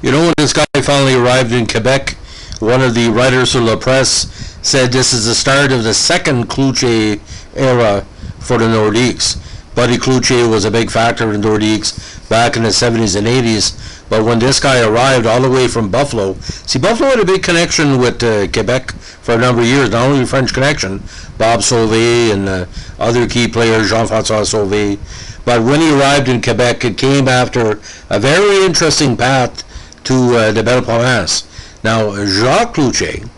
You know, when this guy finally arrived in Quebec, one of the writers for La Presse said this is the start of the second Cloutier era for the Nordiques. Buddy Cloutier was a big factor in Nordiques back in the 70s and 80s, but when this guy arrived all the way from Buffalo, see, Buffalo had a big connection with Quebec for a number of years, not only the French connection, Bob Sauvé and other key players, Jean-François Sauvé, but when he arrived in Quebec, it came after a very interesting path to the Belle Province. Now, Jacques Cloutier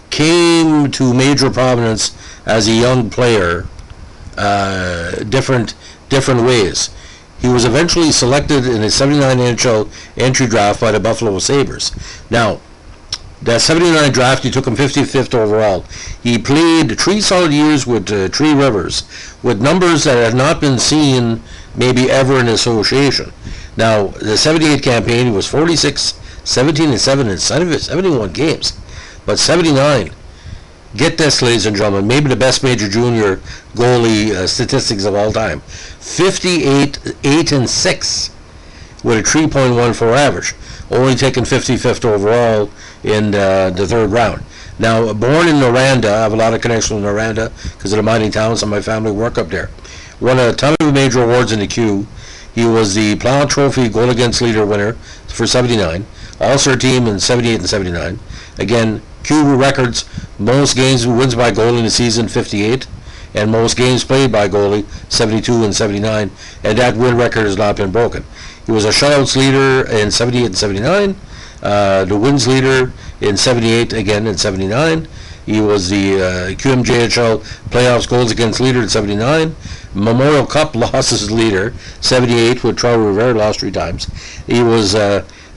came to major prominence as a young player, different ways. He was eventually selected in the 79 NHL entry draft by the Buffalo Sabres. Now, that 79 draft, he took him 55th overall. He played 3 solid years with Three Rivers, with numbers that had not been seen maybe ever in association. Now, the 78 campaign, he was 46, 17, and 7 in 71 games. But 79, get this, ladies and gentlemen, maybe the best major junior goalie statistics of all time. 58, 8, and 6 with a 3.14 average. Only taken 55th overall in the third round. Now, born in Noranda, I have a lot of connection with Noranda because of the mining towns and my family work up there. Won a ton of major awards in the Q. He was the Plant Trophy Goal Against Leader winner for 79, All-Star team in 78 and 79. Again, Q records, most games wins by goalie in the season, 58, and most games played by goalie, 72 and 79, and that win record has not been broken. He was a shutouts leader in 78 and 79, the wins leader in 78, again in 79. He was the QMJHL playoffs goals against leader in 79. Memorial Cup losses leader, 78, with Troy Rivera, lost 3 times. He was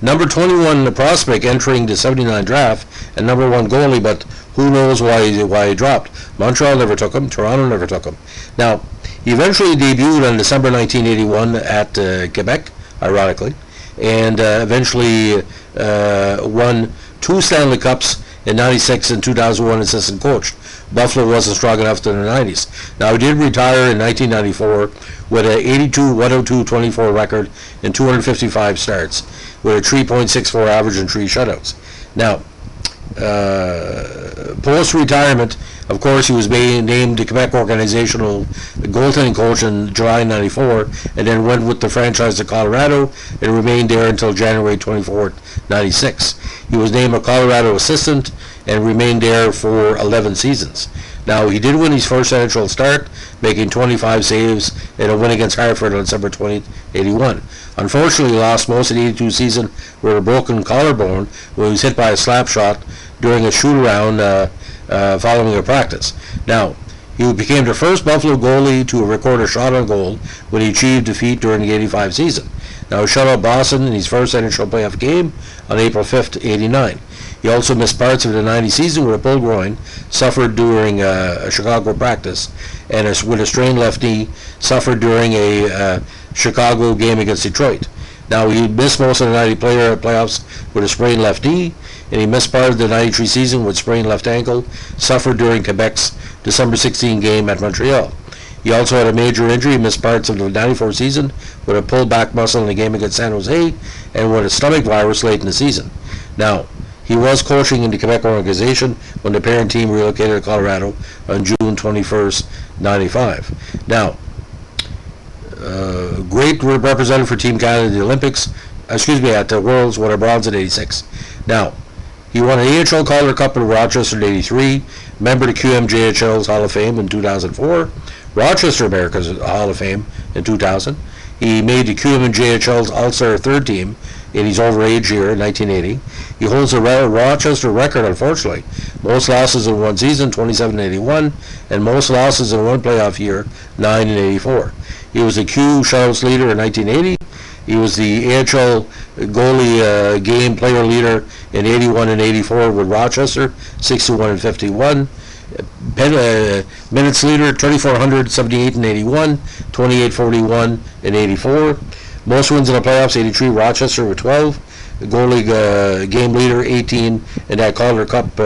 number 21 prospect entering the 79 draft and number 1 goalie, but who knows why he dropped. Montreal never took him. Toronto never took him. Now, he eventually debuted on December 1981 at Quebec, ironically, and eventually won 2 Stanley Cups in 96 and 2001 assistant coach. Buffalo wasn't strong enough in the 90s. Now, he did retire in 1994 with an 82, 102, 24 record in 255 starts with a 3.64 average and 3 shutouts. Now, post-retirement, of course, he was named the Quebec organizational goaltending coach in July 94 and then went with the franchise to Colorado and remained there until January 24, 96. He was named a Colorado assistant and remained there for 11 seasons. Now, he did win his first NHL start, making 25 saves in a win against Hartford on December 20, 81. Unfortunately, he lost most of the 82 season with a broken collarbone when he was hit by a slap shot during a shoot-around following a practice. Now, he became the first Buffalo goalie to record a shot on goal when he achieved defeat during the 85 season. Now, he shut out Boston in his first NHL playoff game on April 5th, 89. He also missed parts of the 90 season with a pulled groin, suffered during a Chicago practice, and with a strained left knee, suffered during a Chicago game against Detroit. Now, he missed most of the 90 playoffs with a sprained left knee, and he missed part of the 93 season with sprained left ankle, suffered during Quebec's December 16 game at Montreal. He also had a major injury, missed parts of the 94 season with a pulled back muscle in a game against San Jose, and with a stomach virus late in the season. Now, he was coaching in the Quebec organization when the parent team relocated to Colorado on June 21st, 95. Now, great representative for Team Canada at the Olympics, at the Worlds, won a bronze in 86. Now, he won an AHL Calder Cup in Rochester in 83, member of QMJHL's Hall of Fame in 2004, Rochester America's Hall of Fame in 2000. He made the QMJHL's All-Star third team in his overage year in 1980. He holds a Rochester record, unfortunately. Most losses in one season, 27-81, and most losses in one playoff year, 9-84. He was the Q shutouts leader in 1980. He was the AHL goalie game player leader in 81 and 84 with Rochester, 61 and 51. Minutes leader, 3,400, 78 and 81, 28, 41 and 84. Most wins in the playoffs, 83, Rochester with 12. The goalie game leader, 18, in that Calder Cup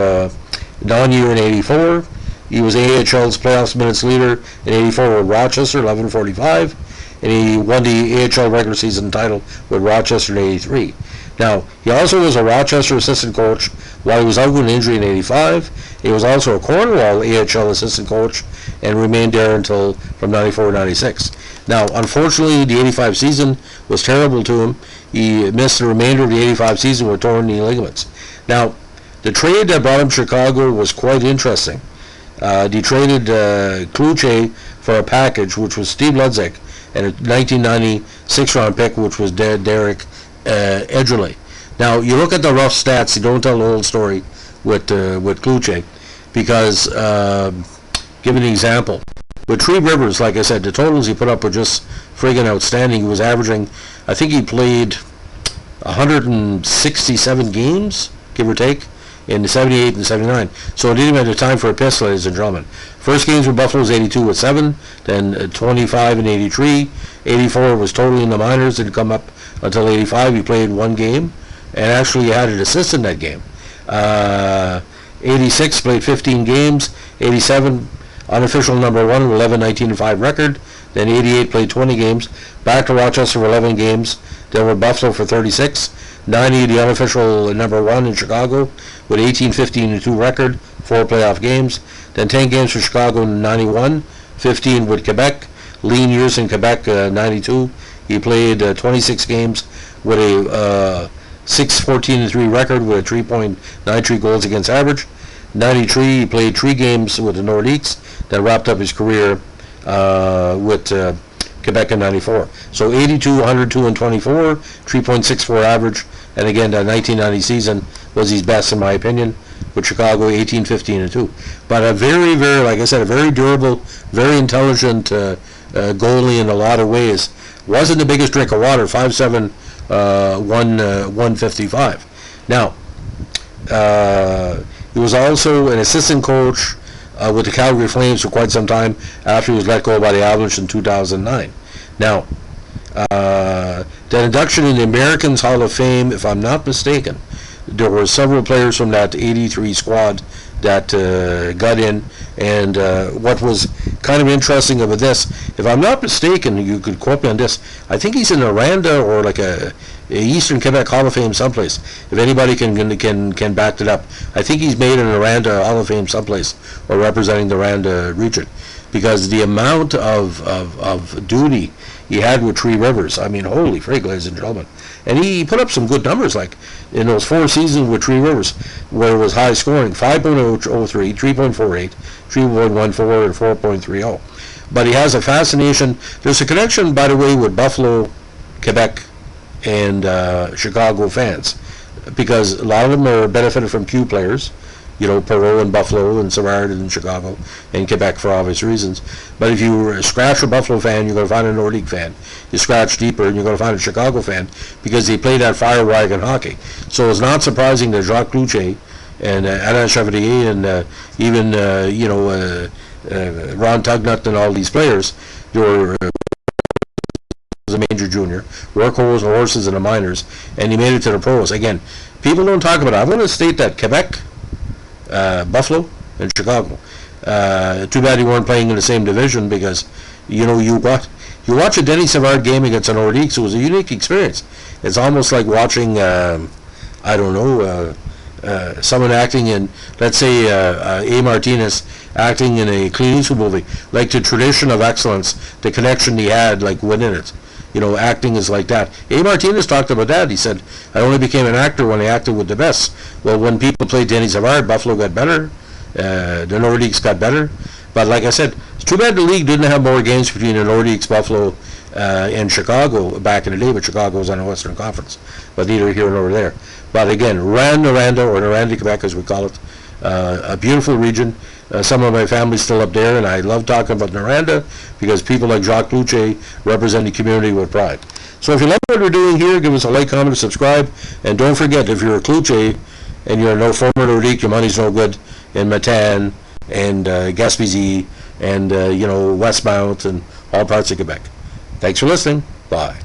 non-year in 84. He was AHL's playoffs minutes leader in 84 with Rochester, 11:45. and he won the AHL regular season title with Rochester in '83. Now, he also was a Rochester assistant coach while he was out with an injury in '85. He was also a Cornwall AHL assistant coach and remained there until from '94-'96. Now, unfortunately, the '85 season was terrible to him. He missed the remainder of the '85 season with torn knee ligaments. Now, the trade that brought him to Chicago was quite interesting. They traded Cloutier for a package, which was Steve Ludzik, and a 1990 six-round pick, which was Derek Edgerly. Now, you look at the rough stats, you don't tell the whole story with Cloutier, because, give an example. With Tree Rivers, like I said, the totals he put up were just friggin' outstanding. He was averaging, I think he played 167 games, give or take, in 78 and 79. So it didn't even have time for a piss, ladies and gentlemen. First games with Buffalo was 82 with 7, then 25 and 83. 84 was totally in the minors, didn't come up until 85. He played one game, and actually had an assist in that game. 86 played 15 games. 87 unofficial number 1 with 11, 19 and 5 record. Then 88 played 20 games. Back to Rochester for 11 games. Then with Buffalo for 36. 90 the unofficial number 1 in Chicago with 18, 15 and 2 record. 4 playoff games. Then 10 games for Chicago in 91. 15 with Quebec. Lean years in Quebec, 92. He played 26 games with a 6-14 and 3 record with a 3.93 goals against average. 93 he played 3 games with the Nordiques. That wrapped up his career with Quebec in 94. So 82, 102 and 24, 3.64 average, and again that 1990 season was his best in my opinion with Chicago, 18, 15 and 2. But a very, very, like I said, a very durable, very intelligent goalie in a lot of ways. Wasn't the biggest drink of water, 5'7", 155. Now, he was also an assistant coach with the Calgary Flames for quite some time after he was let go by the Avalanche in 2009. Now, the induction in the Americans Hall of Fame, if I'm not mistaken, there were several players from that 83 squad that got in, and what was kind of interesting about this, if I'm not mistaken, you could quote me on this, I think he's in Aranda or like a Eastern Quebec Hall of Fame someplace. If anybody can back it up, I think he's made an Aranda Hall of Fame someplace or representing the Aranda region, because the amount of duty he had with Tree Rivers, I mean, holy frig, ladies and gentlemen. And he put up some good numbers, like in those 4 seasons with Tree Rivers, where it was high scoring, 5.03, 3.48, 3.14, and 4.30. But he has a fascination. There's a connection, by the way, with Buffalo, Quebec, and Chicago fans, because a lot of them are benefited from Q players, you know, Perot in Buffalo and Savard in Chicago and Quebec for obvious reasons. But if you scratch a Buffalo fan, you're going to find a Nordique fan. You scratch deeper and you're going to find a Chicago fan, because they play that fire wagon hockey. So it's not surprising that Jacques Cloutier and Alain Chevalier and even Ron Tugnut and all these players, they were a major junior, workhorse, horses in the minors, and he made it to the pros. Again, people don't talk about it. I want to state that Quebec, Buffalo, and Chicago. Too bad you weren't playing in the same division, because you watch a Denny Savard game against an Nordiques. It was a unique experience. It's almost like watching someone acting in, let's say, A. Martinez acting in a Clint Eastwood movie, like the tradition of excellence, the connection he had, like winning it. Acting is like that. A. Martinez talked about that. He said, I only became an actor when I acted with the best. Well, when people played Denny Savard, Buffalo got better. The Nordiques got better. But like I said, it's too bad the league didn't have more games between the Nordiques, Buffalo, and Chicago back in the day, but Chicago was on the Western Conference. But neither here nor there. But again, Aranda, or Noranda, Quebec, as we call it, a beautiful region. Some of my family's still up there, and I love talking about Noranda, because people like Jacques Cloutier represent the community with pride. So if you like what we're doing here, give us a like, comment, and subscribe. And don't forget, if you're a Cloutier and you're no former Nordique, your money's no good in Matane and Gaspésie and Westmount and all parts of Quebec. Thanks for listening. Bye.